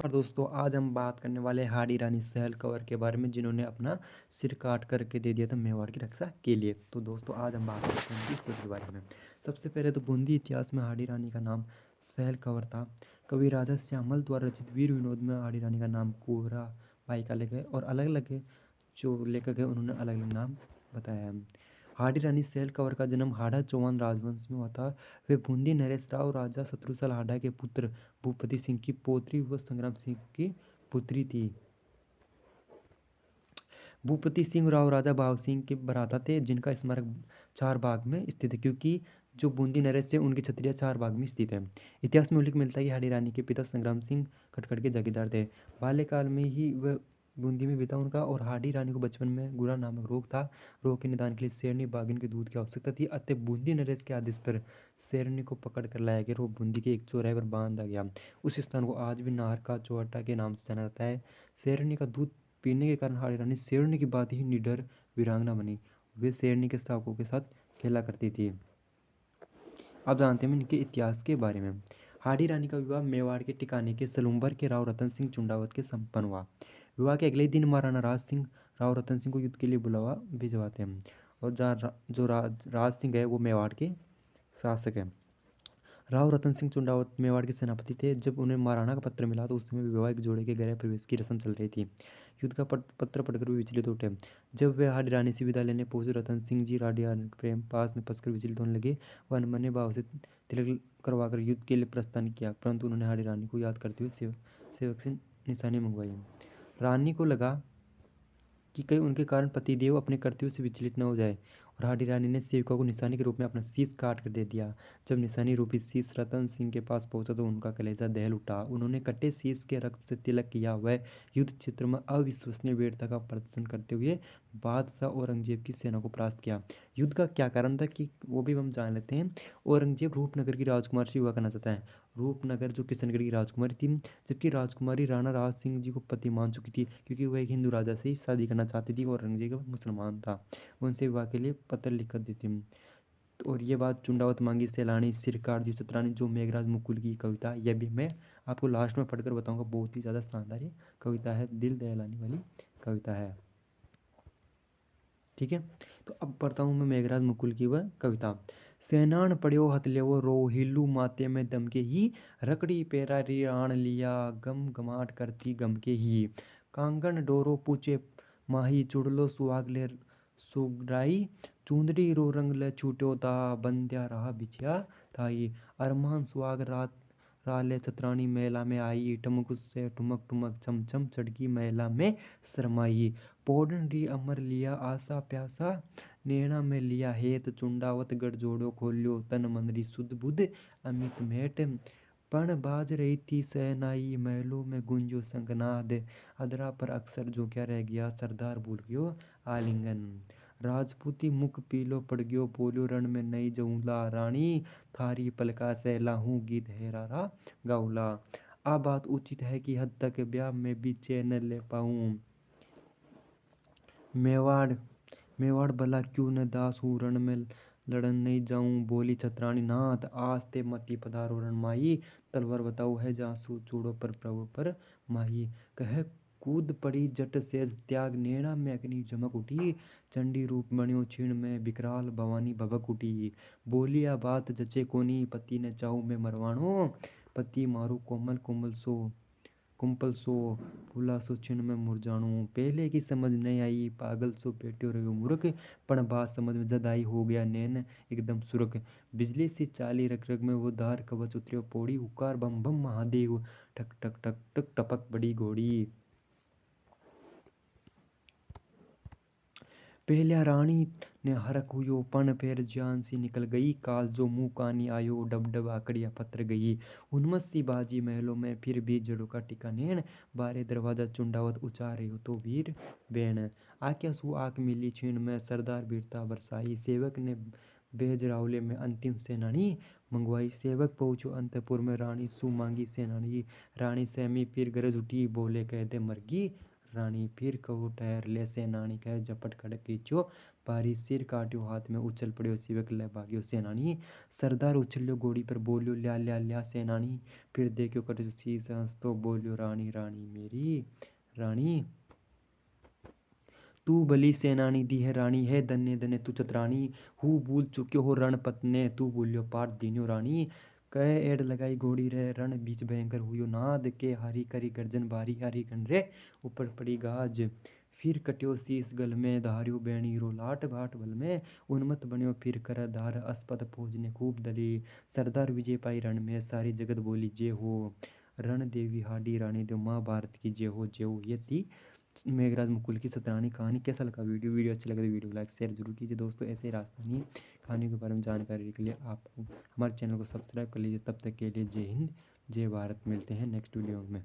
और दोस्तों आज हम बात करने वाले हैं हाडी रानी सहल कंवर के बारे में जिन्होंने अपना सिर काट करके दे दिया था मेवाड़ की रक्षा के लिए। तो दोस्तों आज हम बात करते हैं इस के बारे में। सबसे पहले तो बूंदी इतिहास में हाडी रानी का नाम सहल कंवर था। कवि राजा श्यामल द्वारा रचित वीर विनोद में हाडी रानी का नाम कोहरा बाई का लेखक और अलग अलग जो लेखक है उन्होंने अलग अलग नाम बताया है। हाडी रानी सहल कंवर का जन्म हाड़ा चौहान राजवंश में हुआ था। वे बूंदी नरेश राव राजा शत्रुसल हाड़ा के पुत्र भूपति सिंह की पौत्री व संग्राम सिंह की पुत्री थी। भूपति सिंह राव राजा भाव सिंह के भ्राता थे जिनका स्मारक चार बाग में स्थित है क्योंकि जो बूंदी नरेश से उनकी छत्रियां चार बाग में स्थित है। इतिहास में उल्लेख मिलता है कि हाडी रानी के पिता संग्राम सिंह खटखट के जागीरदार थे। बाल्यकाल में ही वह बूंदी में बीता उनका और हाडी रानी को बचपन में गुरा नामक रोग था। रोग के निदान के लिए शेरनी बाघिन के दूध की आवश्यकता थी, अतः बूंदी नरेश के आदेश पर शेरनी को पकड़ कर लाया गया और बूंदी के एक चौराहे पर बांधा गया। उस स्थान को आज भी नाहर का चौहट्टा के नाम से जाना जाता है। शेरनी का दूध पीने के कारण हाडी रानी शेरनी की बात ही निडर वीरांगना बनी। वे शेरनी के शावकों के साथ खेला करती थी। अब जानते हैं इनके इतिहास के बारे में। हाडी रानी का विवाह मेवाड़ के टिकाने के सलूम्बर के राव रतन सिंह चुंडावत के संपन्न हुआ। विवाह के अगले दिन महाराणा राज सिंह राव रतन सिंह को युद्ध के लिए बुलावा भिजवाते हैं और जो राज सिंह है वो मेवाड़ के शासक है। राव रतन सिंह चुंडावत मेवाड़ के सेनापति थे। जब उन्हें महाराणा का पत्र मिला तो उस समय वैवाहिक जोड़े के गृह प्रवेश की रस्म चल रही थी। युद्ध का पत्र पढ़कर वे विचलित उठे। जब वे हाडी रानी से विदा लेने पहुंचे रतन सिंह जी हाडी रानी के प्रेम पास में फंसकर विचलित होने लगे। वह अनमने भाव से तिलक करवाकर युद्ध के लिए प्रस्थान किया, परंतु उन्होंने हाडी रानी को याद करते हुए सेवक से निशानी मंगवाई। रानी को लगा कि कहीं उनके कारण पतिदेव अपने कर्तव्य से विचलित न हो जाए और हाडी रानी ने सेविका को निशानी के रूप में अपना शीश काट कर दे दिया। जब निशानी रूपी शीश रतन सिंह के पास पहुंचा तो उनका कलेजा दहल उठा। उन्होंने कटे शीश के रक्त से तिलक किया। वह युद्ध क्षेत्र में अविश्वसनीय वीरता का प्रदर्शन करते हुए बादशाह औरंगजेब की सेना को परास्त किया। युद्ध का क्या कारण था कि वो भी हम जान लेते हैं। औरंगजेब रूपनगर की राजकुमारी से विवाह करना चाहता है। रूपनगर जो किशनगढ़ की राजकुमारी थी, जबकि राजकुमारी राणा राज सिंह जी को पति मान चुकी थी क्योंकि वह एक हिंदू राजा से ही शादी करना चाहती थी और औरंगजेब मुसलमान था। वो उनसे विवाह के लिए पत्र लिख कर देती। और ये बात चुंडावत मांगी सैलानी सिरकार दी चतरानी जो मेघराज मुकुल की कविता, यह भी मैं आपको लास्ट में पढ़कर बताऊंगा। बहुत ही ज़्यादा शानदार ये कविता है, दिल दहलाने वाली कविता है। ठीक है, तो अब पढ़ता हूँ मैं मेघराज मुकुल की वह कविता। सेनान पड़्यो हथलेवो रो हिलू माते में दम के ही रकड़ी पेरा रियाण लिया गम गमाट करती गम के ही कांगन डोरो पूछे माही चुड़लो सुहागले सुगराई चूंदड़ी रो रंग ले छूट्यो ता बंद्या रहा बिछया थाई अरमान सुहाग रात राले चतरानी मेला में आई टमुक से ठुमक ठुमक चम चम चढ़की मेला में शरमाई पोडन री अमर लिया आशा प्यासा नैना में लिया हेत चुंडावत गढ़ जोड़ो खोल्यो तन मन री सुध बुध अमित मेट पण बाज रही थी सहनाई महलों में गुंजो संगनाद अदरा पर अक्सर जो क्या रह गया सरदार भूल गयो आलिंगन राजपूती मुख पीलो पड़ गयो बोलो रण में नई जऊला रानी थारी पलका सहला हूँ गीत हेरारा गाउला आ बात उचित है कि हद तक ब्याह में भी चैन ले पाऊँ मेवाड़ मेवाड़ भला क्यों न दास हूँ रण में लड़न नहीं जाऊं बोली छतरानी नाथ आस्ते मती पधारो रण माही तलवार बताओ है जासू चूड़ों पर प्रभु पर माही कह कूद पड़ी जट से त्याग नैना में अग्नि चमक उठी चंडी रूप बण्यो क्षीण में विकराल भवानी भबक उठी बोली आ बात जचे कोनी पति ने चाहू में मरवाणो पति मारू कोमल कोमल सो कुंपल सो फूला सो छिन में मुरझाणू पहले की समझ नहीं आई पागल सो बैठो रहो मूर्ख पण बात समझ में जद आई हो गया नैन एकदम सुरख बिजली सी चाली रग रग में वो धार कवच उतरियो पौड़ी उकार बम बम महादेव ठक ठक ठक ठक टपक बड़ी घोड़ी पहल्या रानी ने हरक हुयो पण फिर जान सी निकल गई काल जो मुंह कानी आयो डब डब आकड़िया पत्र गई उन्मस सी बाजी महलों में फिर भी जड़ों का टिका नैन बारे दरवाजा चुंडावत उचारे हो तो वीर बैन आक्या सु आक मिली छीण में सरदार वीरता बरसाई सेवक ने बेजरावले में अंतिम सेनानी मंगवाई सेवक पहुंचो अंतपुर में रानी सु मांगी सेनानी रानी सहमी फिर गरज उठी बोले कह दे मरगी रानी फिर कहू ठहर ले सेनानी कहे झपट खड़क खींचो पारी सिर काट्यो हाथ में उछल पड़ो सिवक ले भाग्यो सेनानी सरदार उछल्यो घोड़ी पर बोल्यो ल्या ल्या ल्या सेनानी फिर देखो कट शीस हंसतो बोल्यो रानी रानी मेरी रानी तू भली सेनानी दी है रानी है धन्य धन्य तू चतरानी हूँ भूल चुक्यो हो रणपत ने तू बोल्यो पाट दीन्यो रानी कहे एड़ लगाई घोड़ी रे रण बीच भयंकर हुयो नाद के हारी करी गर्जन भारी हारी गण रे ऊपर पड़ी गाज फिर कट्यो शीस गल में धार्यो बैणी रो लाट भाट बल में उन्मत्त बन्यो फिर कर धार अस्पत फौज ने खूब दली सरदार विजय पाई रण में सारी जगत बोली जय हो रण देवी हाडी रानी देव महाभारत की जय हो ये थी मेघराज मुकुल की सतरानी कहानी। कैसा लगा वीडियो अच्छा लगा तो वीडियो को लाइक शेयर जरूर कीजिए दोस्तों। ऐसे ही राजस्थानी कहानी के बारे में जानकारी के लिए आप हमारे चैनल को सब्सक्राइब कर लीजिए। तब तक के लिए जय हिंद जय भारत। मिलते हैं नेक्स्ट वीडियो में।